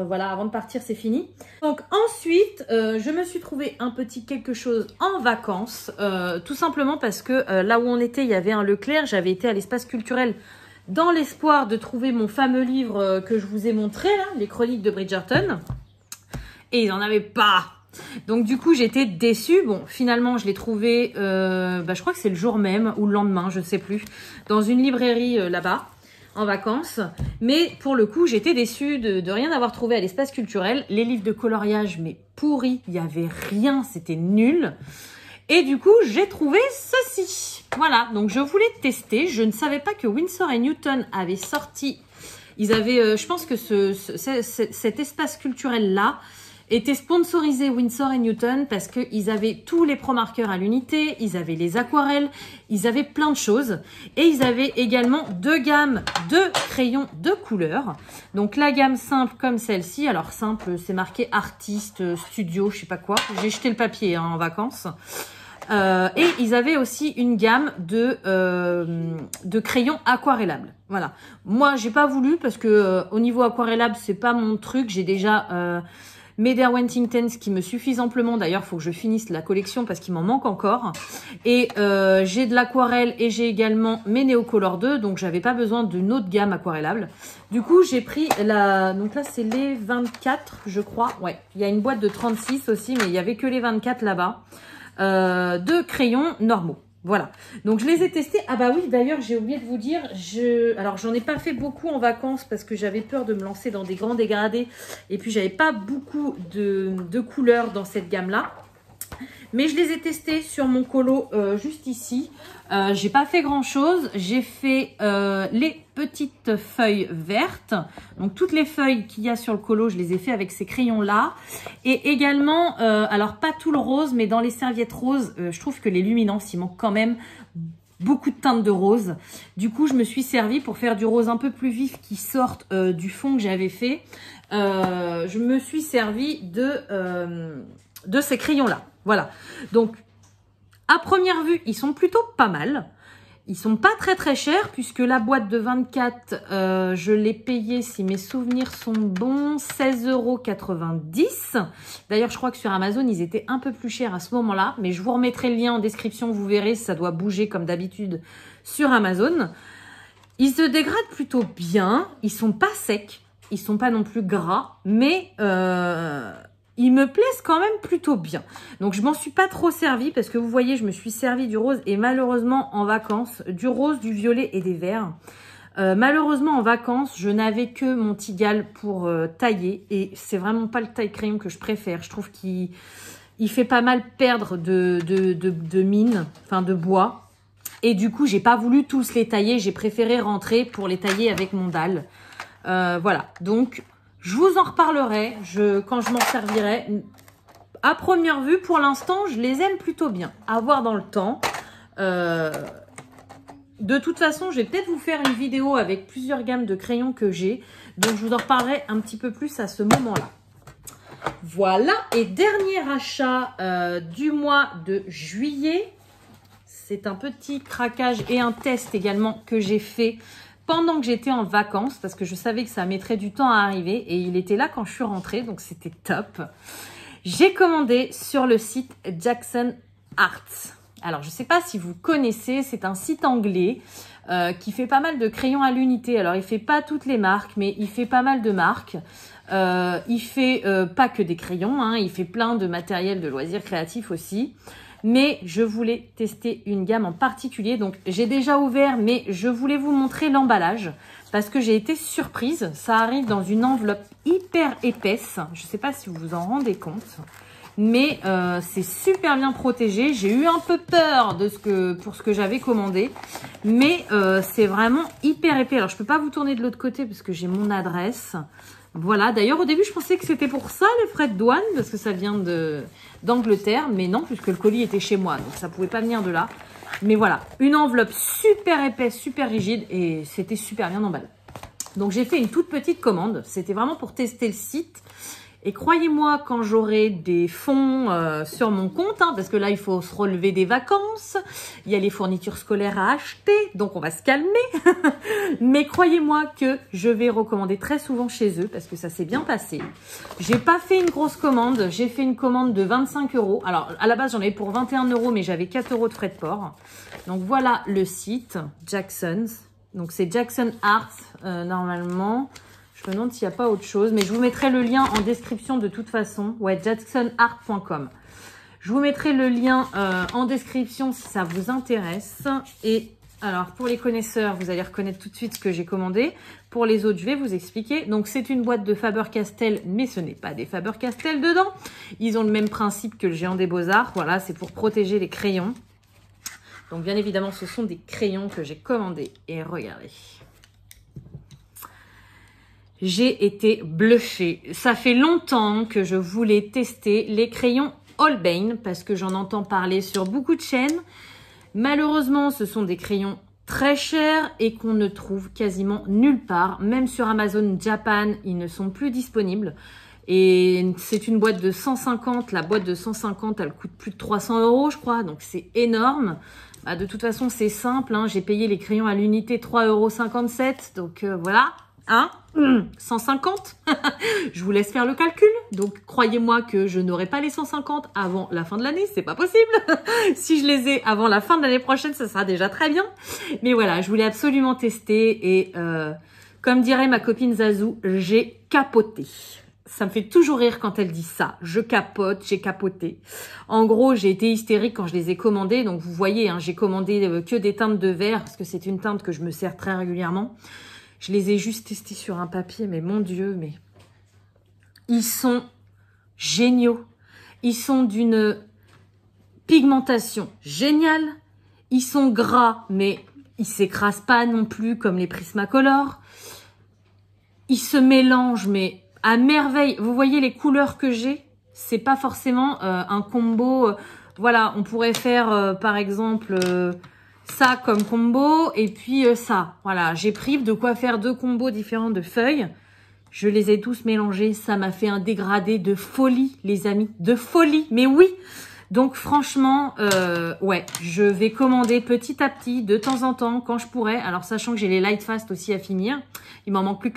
A: voilà, avant de partir, c'est fini. Donc ensuite, je me suis trouvé un petit quelque chose en vacances, tout simplement parce que là où on était, il y avait un Leclerc. J'avais été à l'espace culturel dans l'espoir de trouver mon fameux livre que je vous ai montré là, les Chroniques de Bridgerton, et ils n'en avaient pas. Donc du coup j'étais déçue. Bon, finalement je l'ai trouvé, bah, je crois que c'est le jour même ou le lendemain, je ne sais plus, dans une librairie là-bas en vacances. Mais pour le coup j'étais déçue de rien avoir trouvé à l'espace culturel. Les livres de coloriage mais pourris, il n'y avait rien, c'était nul. Et du coup j'ai trouvé ceci. Voilà, donc je voulais tester. Je ne savais pas que Winsor & Newton avait sorti. Ils avaient, je pense que cet espace culturel là était sponsorisé Winsor & Newton parce qu'ils avaient tous les pro-marqueurs à l'unité, ils avaient les aquarelles, ils avaient plein de choses. Et ils avaient également 2 gammes de crayons de couleur. Donc la gamme simple comme celle-ci. Alors simple, c'est marqué artiste, studio, je sais pas quoi. J'ai jeté le papier hein, en vacances. Et ils avaient aussi une gamme de crayons aquarellables. Voilà. Moi, j'ai pas voulu parce que au niveau aquarellable, c'est pas mon truc. J'ai déjà mes Derwent Inktense qui me suffisent amplement. D'ailleurs, il faut que je finisse la collection parce qu'il m'en manque encore. Et j'ai de l'aquarelle et j'ai également mes Neocolor 2. Donc, j'avais pas besoin d'une autre gamme aquarellable. Du coup, j'ai pris la... Donc là, c'est les 24, je crois. Ouais, il y a une boîte de 36 aussi, mais il y avait que les 24 là-bas. De crayons normaux. Voilà. Donc, je les ai testés. Ah bah oui, d'ailleurs, j'ai oublié de vous dire, alors, j'en ai pas fait beaucoup en vacances parce que j'avais peur de me lancer dans des grands dégradés. Et puis, j'avais pas beaucoup de couleurs dans cette gamme-là. Mais je les ai testés sur mon colo juste ici. J'ai pas fait grand chose. J'ai fait les petites feuilles vertes. Donc toutes les feuilles qu'il y a sur le colo, je les ai fait avec ces crayons là. Et également, alors pas tout le rose, mais dans les serviettes roses, je trouve que les luminances, il manque quand même beaucoup de teintes de rose. Du coup, je me suis servi pour faire du rose un peu plus vif qui sorte du fond que j'avais fait. Je me suis servi de ces crayons là. Voilà, donc à première vue, ils sont plutôt pas mal. Ils sont pas très très chers puisque la boîte de 24, je l'ai payée, si mes souvenirs sont bons, 16,90 €. D'ailleurs, je crois que sur Amazon, ils étaient un peu plus chers à ce moment-là. Mais je vous remettrai le lien en description, vous verrez, ça doit bouger comme d'habitude sur Amazon. Ils se dégradent plutôt bien, ils sont pas secs, ils sont pas non plus gras, mais... ils me plaisent quand même plutôt bien. Donc, je m'en suis pas trop servie parce que vous voyez, je me suis servi du rose et malheureusement en vacances, du rose, du violet et des verts. Malheureusement en vacances, je n'avais que mon Tigal pour tailler et c'est vraiment pas le taille crayon que je préfère. Je trouve qu'il fait pas mal perdre de mine, enfin de bois. Et du coup, j'ai pas voulu tous les tailler. J'ai préféré rentrer pour les tailler avec mon dalle. Voilà, donc... je vous en reparlerai quand je m'en servirai. À première vue, pour l'instant, je les aime plutôt bien. À voir dans le temps. De toute façon, je vais peut-être vous faire une vidéo avec plusieurs gammes de crayons que j'ai. Donc, je vous en reparlerai un petit peu plus à ce moment-là. Voilà. Et dernier achat du mois de juillet. C'est un petit craquage et un test également que j'ai fait pendant que j'étais en vacances, parce que je savais que ça mettrait du temps à arriver, et il était là quand je suis rentrée, donc c'était top. J'ai commandé sur le site Jackson Arts. Alors, je ne sais pas si vous connaissez, c'est un site anglais qui fait pas mal de crayons à l'unité. Alors, il ne fait pas toutes les marques, mais il fait pas mal de marques. Il fait pas que des crayons, hein, il fait plein de matériel de loisirs créatifs aussi. Mais je voulais tester une gamme en particulier. Donc, j'ai déjà ouvert, mais je voulais vous montrer l'emballage parce que j'ai été surprise. Ça arrive dans une enveloppe hyper épaisse. Je ne sais pas si vous vous en rendez compte. mais c'est super bien protégé. J'ai eu un peu peur de pour ce que j'avais commandé, mais c'est vraiment hyper épais. Alors je peux pas vous tourner de l'autre côté parce que j'ai mon adresse. Voilà, d'ailleurs au début je pensais que c'était pour ça les frais de douane, parce que ça vient d'Angleterre, mais non, puisque le colis était chez moi, donc ça pouvait pas venir de là. Mais voilà, une enveloppe super épaisse, super rigide, et c'était super bien emballé. Donc j'ai fait une toute petite commande, c'était vraiment pour tester le site. Et croyez-moi, quand j'aurai des fonds sur mon compte, hein, parce que là, il faut se relever des vacances, il y a les fournitures scolaires à acheter, donc on va se calmer. Mais croyez-moi que je vais recommander très souvent chez eux, parce que ça s'est bien passé. J'ai pas fait une grosse commande, j'ai fait une commande de 25 €. Alors, à la base, j'en avais pour 21 €, mais j'avais 4 € de frais de port. Donc voilà le site, Jackson's. Donc c'est Jackson Art, normalement. Je me demande s'il n'y a pas autre chose, mais je vous mettrai le lien en description de toute façon. Ouais, jacksonart.com. Je vous mettrai le lien en description si ça vous intéresse. Et alors, pour les connaisseurs, vous allez reconnaître tout de suite ce que j'ai commandé. Pour les autres, je vais vous expliquer. Donc, c'est une boîte de Faber-Castell, mais ce n'est pas des Faber-Castell dedans. Ils ont le même principe que le Géant des Beaux-Arts. Voilà, c'est pour protéger les crayons. Donc, bien évidemment, ce sont des crayons que j'ai commandés. Et regardez. J'ai été bluffée. Ça fait longtemps que je voulais tester les crayons Holbein parce que j'en entends parler sur beaucoup de chaînes. Malheureusement, ce sont des crayons très chers et qu'on ne trouve quasiment nulle part. Même sur Amazon Japan, ils ne sont plus disponibles. Et c'est une boîte de 150. La boîte de 150, elle coûte plus de 300 €, je crois. Donc, c'est énorme. Bah, de toute façon, c'est simple, hein. J'ai payé les crayons à l'unité 3,57 €. Donc, voilà. Hein, 150. Je vous laisse faire le calcul. Donc, croyez-moi que je n'aurai pas les 150 avant la fin de l'année. C'est pas possible. Si je les ai avant la fin de l'année prochaine, ça sera déjà très bien. Mais voilà, je voulais absolument tester. Et comme dirait ma copine Zazou, j'ai capoté. Ça me fait toujours rire quand elle dit ça. Je capote, j'ai capoté. En gros, j'ai été hystérique quand je les ai commandés. Donc, vous voyez, hein, j'ai commandé que des teintes de verre parce que c'est une teinte que je me sers très régulièrement. Je les ai juste testés sur un papier, mais mon Dieu, mais ils sont géniaux. Ils sont d'une pigmentation géniale. Ils sont gras, mais ils s'écrasent pas non plus comme les Prismacolor. Ils se mélangent, mais à merveille. Vous voyez les couleurs que j'ai? C'est pas forcément un combo. Voilà, on pourrait faire par exemple... ça comme combo et puis ça. Voilà, j'ai pris de quoi faire 2 combos différents de feuilles. Je les ai tous mélangés. Ça m'a fait un dégradé de folie, les amis. De folie, mais oui. Donc franchement, ouais, je vais commander petit à petit, de temps en temps, quand je pourrai. Alors sachant que j'ai les Light Fast aussi à finir. Il m'en manque plus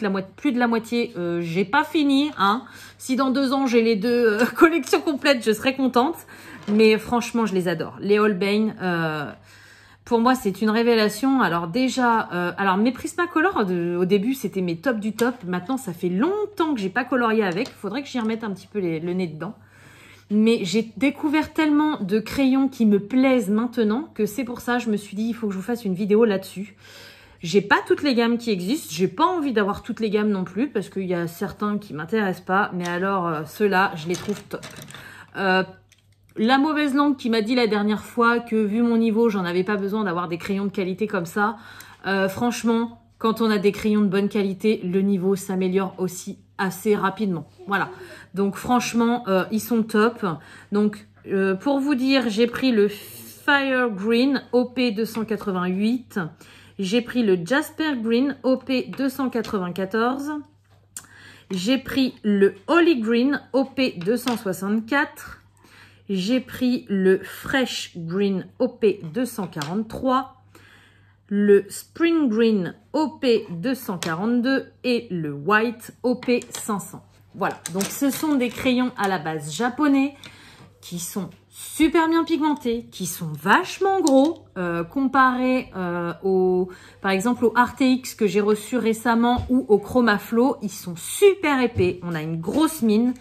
A: de la moitié. J'ai pas fini, hein. Si dans 2 ans, j'ai les 2 collections complètes, je serai contente. Mais franchement, je les adore. Les Holbein... pour moi, c'est une révélation. Alors déjà, alors mes Prismacolor, au début, c'était mes tops du top. Maintenant, ça fait longtemps que j'ai pas colorié avec. Il faudrait que j'y remette un petit peu le nez dedans. Mais j'ai découvert tellement de crayons qui me plaisent maintenant que c'est pour ça, je me suis dit, il faut que je vous fasse une vidéo là-dessus. J'ai pas toutes les gammes qui existent. J'ai pas envie d'avoir toutes les gammes non plus parce qu'il y a certains qui m'intéressent pas. Mais alors, ceux-là, je les trouve top. La mauvaise langue qui m'a dit la dernière fois que vu mon niveau, j'en avais pas besoin d'avoir des crayons de qualité comme ça. Franchement, quand on a des crayons de bonne qualité, le niveau s'améliore aussi assez rapidement. Voilà. Donc franchement, ils sont top. Donc pour vous dire, j'ai pris le Fire Green OP 288. J'ai pris le Jasper Green OP 294. J'ai pris le Holly Green OP 264. J'ai pris le Fresh Green OP 243, le Spring Green OP 242 et le White OP 500. Voilà, donc ce sont des crayons à la base japonais qui sont super bien pigmentés, qui sont vachement gros, comparé par exemple au RTX que j'ai reçu récemment ou au Chromaflow, ils sont super épais, on a une grosse mine.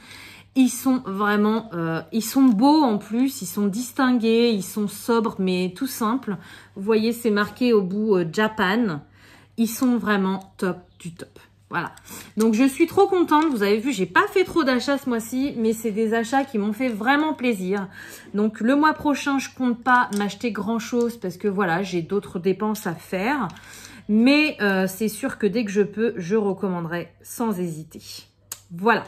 A: Ils sont vraiment, ils sont beaux en plus, ils sont distingués, ils sont sobres mais tout simples. Vous voyez, c'est marqué au bout Japan. Ils sont vraiment top du top. Voilà. Donc, je suis trop contente. Vous avez vu, j'ai pas fait trop d'achats ce mois-ci, mais c'est des achats qui m'ont fait vraiment plaisir. Donc, le mois prochain, je compte pas m'acheter grand-chose parce que voilà, j'ai d'autres dépenses à faire. Mais c'est sûr que dès que je peux, je recommanderai sans hésiter. Voilà.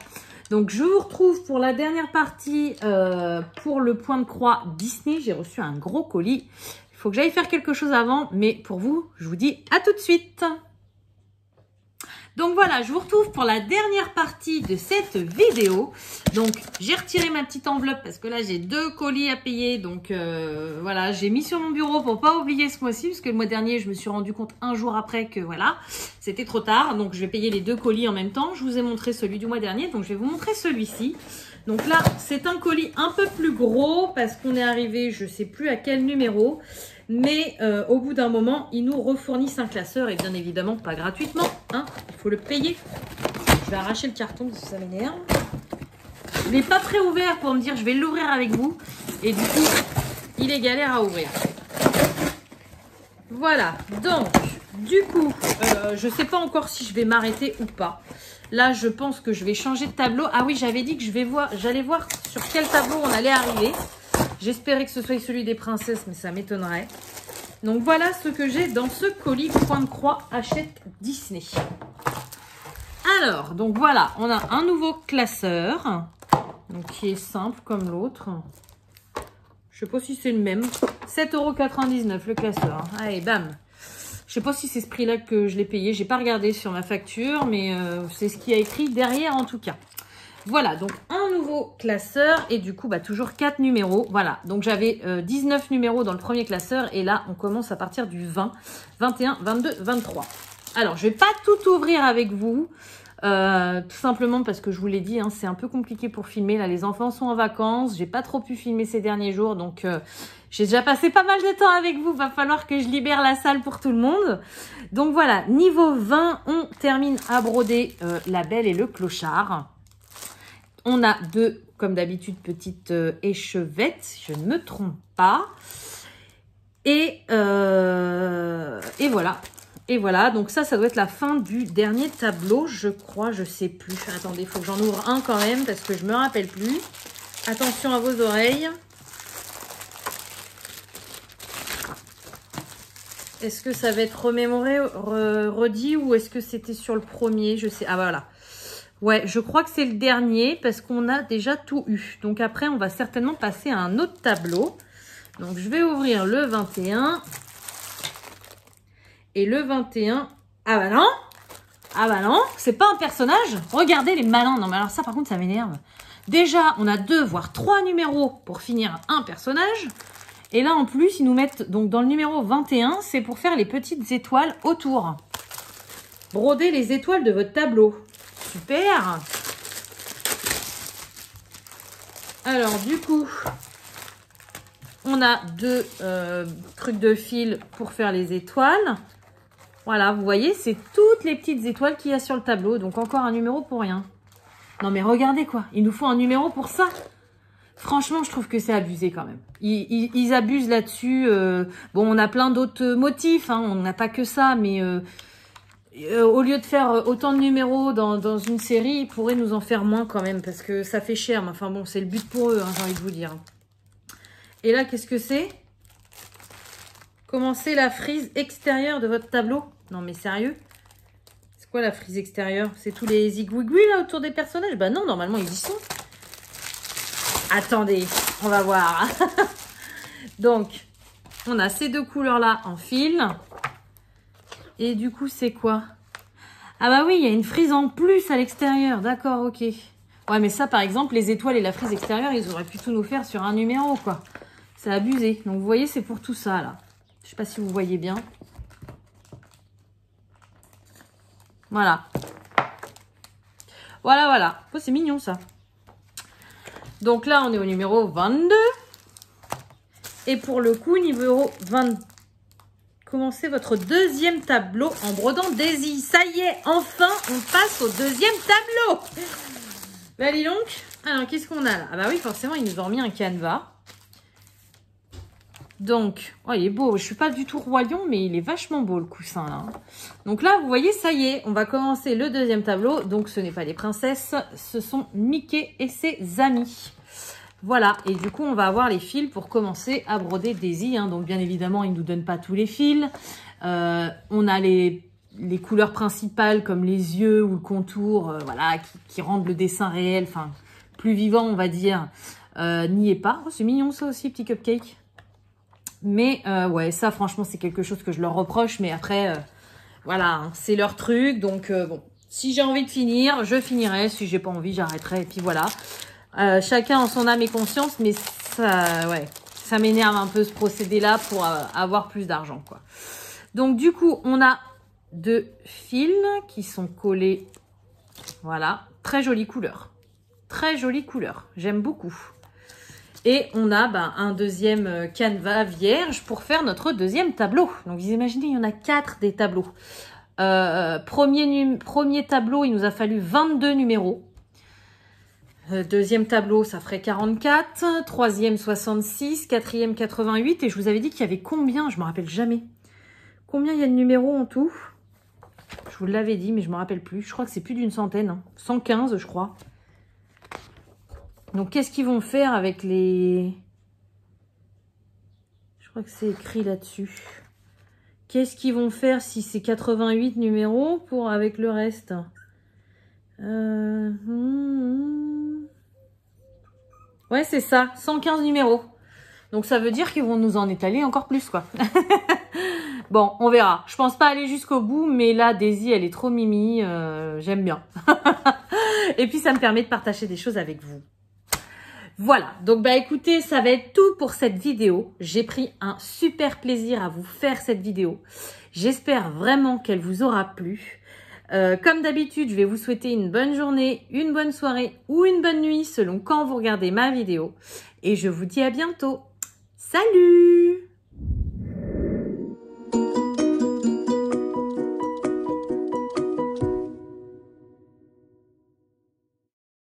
A: Donc, je vous retrouve pour la dernière partie pour le point de croix Disney. J'ai reçu un gros colis. Il faut que j'aille faire quelque chose avant, mais pour vous, je vous dis à tout de suite. Donc voilà, je vous retrouve pour la dernière partie de cette vidéo. Donc, j'ai retiré ma petite enveloppe parce que là, j'ai 2 colis à payer. Donc, voilà, j'ai mis sur mon bureau pour pas oublier ce mois-ci. Parce que le mois dernier, je me suis rendu compte un jour après que voilà, c'était trop tard. Donc, je vais payer les 2 colis en même temps. Je vous ai montré celui du mois dernier. Donc, je vais vous montrer celui-ci. Donc là, c'est un colis un peu plus gros parce qu'on est arrivé, je sais plus à quel numéro. Mais au bout d'un moment, ils nous refournissent un classeur et bien évidemment pas gratuitement. Hein, il faut le payer. Je vais arracher le carton parce que ça m'énerve. Je ne l'ai pas préouvert pour me dire je vais l'ouvrir avec vous. Et du coup, il est galère à ouvrir. Voilà. Donc, du coup, je ne sais pas encore si je vais m'arrêter ou pas. Là, je pense que je vais changer de tableau. Ah oui, j'avais dit que j'allais voir sur quel tableau on allait arriver. J'espérais que ce soit celui des princesses, mais ça m'étonnerait. Donc, voilà ce que j'ai dans ce colis point de croix Hachette Disney. Alors, donc voilà, on a un nouveau classeur. Donc, qui est simple comme l'autre. Je ne sais pas si c'est le même. 7,99 € le classeur. Allez, bam. Je ne sais pas si c'est ce prix-là que je l'ai payé. Je n'ai pas regardé sur ma facture, mais c'est ce qui a écrit derrière en tout cas. Voilà, donc un nouveau classeur et du coup, bah, toujours 4 numéros. Voilà, donc j'avais 19 numéros dans le premier classeur et là, on commence à partir du 20, 21, 22, 23. Alors, je ne vais pas tout ouvrir avec vous, tout simplement parce que je vous l'ai dit, hein, c'est un peu compliqué pour filmer. Là, les enfants sont en vacances, j'ai pas trop pu filmer ces derniers jours, donc j'ai déjà passé pas mal de temps avec vous. Va falloir que je libère la salle pour tout le monde. Donc voilà, niveau 20, on termine à broder La Belle et le Clochard. On a 2, comme d'habitude, petites échevettes, si je ne me trompe pas. Et voilà. Et voilà, donc ça doit être la fin du dernier tableau, je crois, je sais plus. Attendez, il faut que j'en ouvre un quand même, parce que je me rappelle plus. Attention à vos oreilles. Est-ce que ça va être remémoré, redit, ou est-ce que c'était sur le premier? Je sais. Ah, voilà. Ouais, je crois que c'est le dernier parce qu'on a déjà tout eu. Donc après, on va certainement passer à un autre tableau. Donc je vais ouvrir le 21. Et le 21... Ah bah non! Ah bah non, c'est pas un personnage. Regardez les malins. Non mais alors ça par contre, ça m'énerve. Déjà, on a 2 voire 3 numéros pour finir un personnage. Et là en plus, ils nous mettent donc dans le numéro 21, c'est pour faire les petites étoiles autour. Broder les étoiles de votre tableau. Super. Alors du coup, on a 2 trucs de fil pour faire les étoiles. Voilà, vous voyez, c'est toutes les petites étoiles qu'il y a sur le tableau. Donc encore un numéro pour rien. Non mais regardez quoi, il nous faut un numéro pour ça. Franchement, je trouve que c'est abusé quand même. Ils abusent là-dessus. Bon, on a plein d'autres motifs, hein, on n'a pas que ça, mais... au lieu de faire autant de numéros dans une série, ils pourraient nous en faire moins quand même, parce que ça fait cher. Mais enfin bon, c'est le but pour eux, hein, j'ai envie de vous dire. Et là, qu'est-ce que c'est? Commencez la frise extérieure de votre tableau. Non mais sérieux? C'est quoi la frise extérieure? C'est tous les zigouigouis là autour des personnages? Bah non, normalement ils y sont. Attendez, on va voir. Donc, on a ces 2 couleurs là en fil. Et du coup, c'est quoi? Ah bah oui, il y a une frise en plus à l'extérieur. D'accord, ok. Ouais, mais ça, par exemple, les étoiles et la frise extérieure, ils auraient pu tout nous faire sur un numéro, quoi. C'est abusé. Donc, vous voyez, c'est pour tout ça, là. Je sais pas si vous voyez bien. Voilà. Voilà, voilà. Oh, c'est mignon, ça. Donc là, on est au numéro 22. Et pour le coup, niveau 20... Commencez votre deuxième tableau en brodant Daisy. Ça y est, enfin, on passe au deuxième tableau. Bah, dis donc. Alors, qu'est-ce qu'on a là? Ah bah oui, forcément, ils nous ont remis un canevas. Donc, oh, il est beau. Je suis pas du tout roi lion, mais il est vachement beau le coussin là. Donc là, vous voyez, ça y est, on va commencer le deuxième tableau. Donc, ce n'est pas les princesses, ce sont Mickey et ses amis. Voilà, et du coup, on va avoir les fils pour commencer à broder Daisy. Hein. Donc, bien évidemment, ils ne nous donnent pas tous les fils. On a les couleurs principales comme les yeux ou le contour, voilà, qui rendent le dessin réel, enfin, plus vivant, on va dire. N'y est pas. Oh, c'est mignon ça aussi, petit cupcake. Mais ouais, ça franchement c'est quelque chose que je leur reproche. Mais après, voilà, hein, c'est leur truc. Donc bon, si j'ai envie de finir, je finirai. Si j'ai pas envie, j'arrêterai. Et puis voilà. Chacun en son âme et conscience. Mais ça, ouais, ça m'énerve un peu ce procédé-là pour avoir plus d'argent, quoi. Donc du coup, on a 2 fils qui sont collés. Voilà, très jolie couleur. Très jolie couleur. J'aime beaucoup. Et on a un deuxième canevas vierge pour faire notre deuxième tableau. Donc, vous imaginez, il y en a 4 des tableaux. Premier tableau, il nous a fallu 22 numéros. Deuxième tableau, ça ferait 44. Troisième, 66. Quatrième, 88. Et je vous avais dit qu'il y avait combien? Je ne me rappelle jamais. Combien il y a de numéros en tout? Je vous l'avais dit, mais je ne me rappelle plus. Je crois que c'est plus d'une centaine. Hein. 115, je crois. Donc, qu'est-ce qu'ils vont faire avec les... Je crois que c'est écrit là-dessus. Qu'est-ce qu'ils vont faire si c'est 88 numéros pour avec le reste? Ouais, c'est ça. 115 numéros. Donc, ça veut dire qu'ils vont nous en étaler encore plus, quoi. Bon, on verra. Je pense pas aller jusqu'au bout, mais là, Daisy, elle est trop mimi. J'aime bien. Et puis, ça me permet de partager des choses avec vous. Voilà, donc écoutez, ça va être tout pour cette vidéo. J'ai pris un super plaisir à vous faire cette vidéo. J'espère vraiment qu'elle vous aura plu. Comme d'habitude, je vais vous souhaiter une bonne journée, une bonne soirée ou une bonne nuit selon quand vous regardez ma vidéo. Et je vous dis à bientôt. Salut!